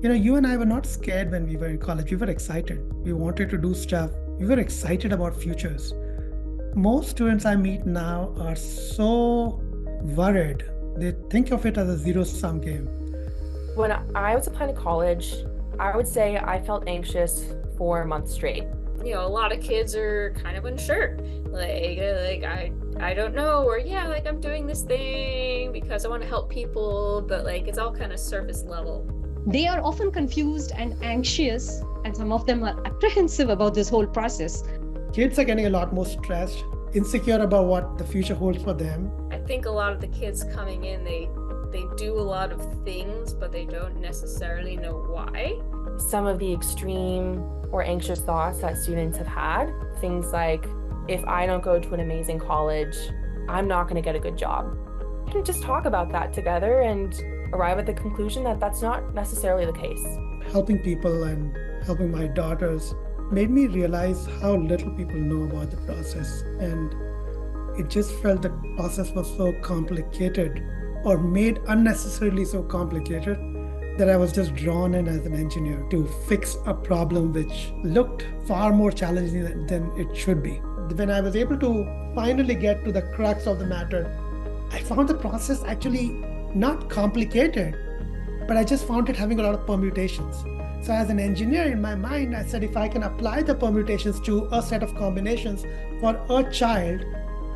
You and I were not scared when we were in college. We were excited. We wanted to do stuff. We were excited about futures. Most students I meet now are so worried. They think of it as a zero-sum game. When I was applying to college, I would say I felt anxious for months straight. A lot of kids are kind of unsure. I don't know, or I'm doing this thing because I want to help people, but it's all kind of surface level. They are often confused and anxious, and some of them are apprehensive about this whole process. Kids are getting a lot more stressed, insecure about what the future holds for them. I think a lot of the kids coming in, they do a lot of things, but they don't necessarily know why. Some of the extreme or anxious thoughts that students have had, things like, if I don't go to an amazing college, I'm not going to get a good job. We can just talk about that together and arrive at the conclusion that that's not necessarily the case. Helping people and helping my daughters made me realize how little people know about the process. And it just felt the process was so complicated or made unnecessarily so complicated that I was just drawn in as an engineer to fix a problem which looked far more challenging than it should be. When I was able to finally get to the crux of the matter, I found the process actually not complicated, but I just found it having a lot of permutations. So as an engineer, in my mind, I said, if I can apply the permutations to a set of combinations for a child,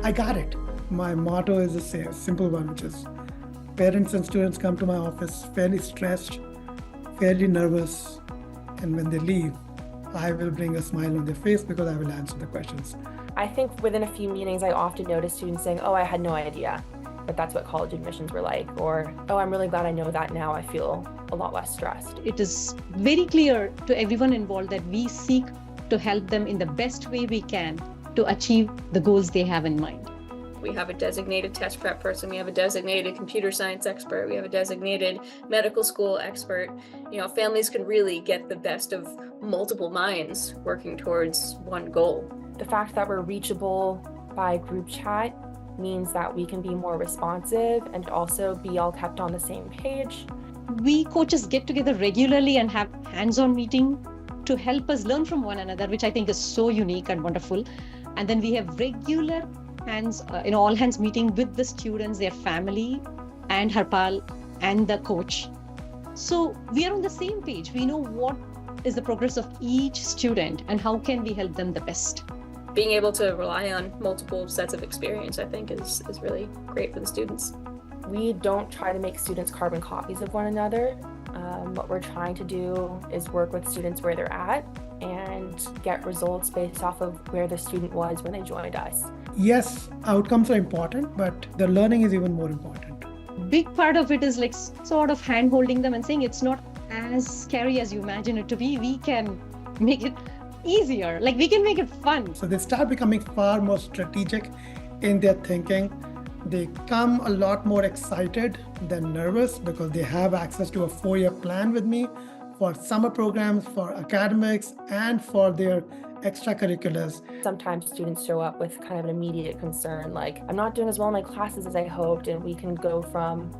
I got it. My motto is a simple one, which is parents and students come to my office fairly stressed, fairly nervous, and when they leave, I will bring a smile on their face because I will answer the questions. I think within a few meetings, I often notice students saying, oh, I had no idea that that's what college admissions were like, or, oh, I'm really glad I know that now. I feel a lot less stressed. It is very clear to everyone involved that we seek to help them in the best way we can to achieve the goals they have in mind. We have a designated test prep person, we have a designated computer science expert, we have a designated medical school expert. Families can really get the best of multiple minds working towards one goal. The fact that we're reachable by group chat means that we can be more responsive and also be all kept on the same page. We coaches get together regularly and have hands-on meeting to help us learn from one another, which I think is so unique and wonderful. And then we have regular all hands meeting with the students, their family, and Harpal and the coach. So we are on the same page. We know what is the progress of each student and how can we help them the best. Being able to rely on multiple sets of experience, I think, is really great for the students. We don't try to make students carbon copies of one another. What we're trying to do is work with students where they're at and get results based off of where the student was when they joined us. Yes, outcomes are important, but the learning is even more important. Big part of it is like sort of hand-holding them and saying it's not as scary as you imagine it to be. We can make it easier, we can make it fun. So they start becoming far more strategic in their thinking. They come a lot more excited than nervous because they have access to a 4-year plan with me for summer programs, for academics, and for their extracurriculars. Sometimes students show up with kind of an immediate concern, like, I'm not doing as well in my classes as I hoped, and we can go from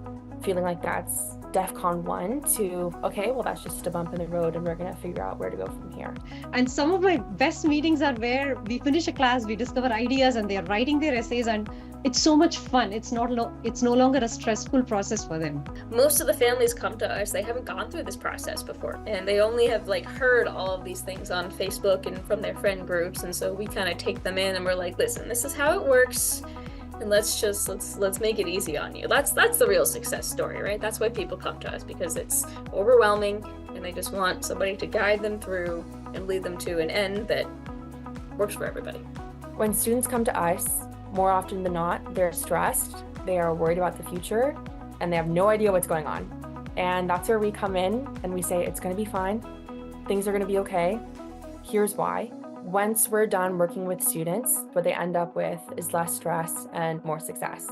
feeling like that's DEFCON 1 to, okay, well, that's just a bump in the road and we're going to figure out where to go from here. And some of my best meetings are where we finish a class, we discover ideas, and they're writing their essays, and it's so much fun. It's no longer a stressful process for them. Most of the families come to us, they haven't gone through this process before, and they only have heard all of these things on Facebook and from their friend groups, and so we kind of take them in and we're like, listen, this is how it works. And let's make it easy on you. That's the real success story, right? That's why people come to us, because it's overwhelming and they just want somebody to guide them through and lead them to an end that works for everybody. When students come to us, more often than not, they're stressed, they are worried about the future, and they have no idea what's going on. And that's where we come in and we say, it's going to be fine. Things are going to be okay. Here's why. Once we're done working with students, what they end up with is less stress and more success.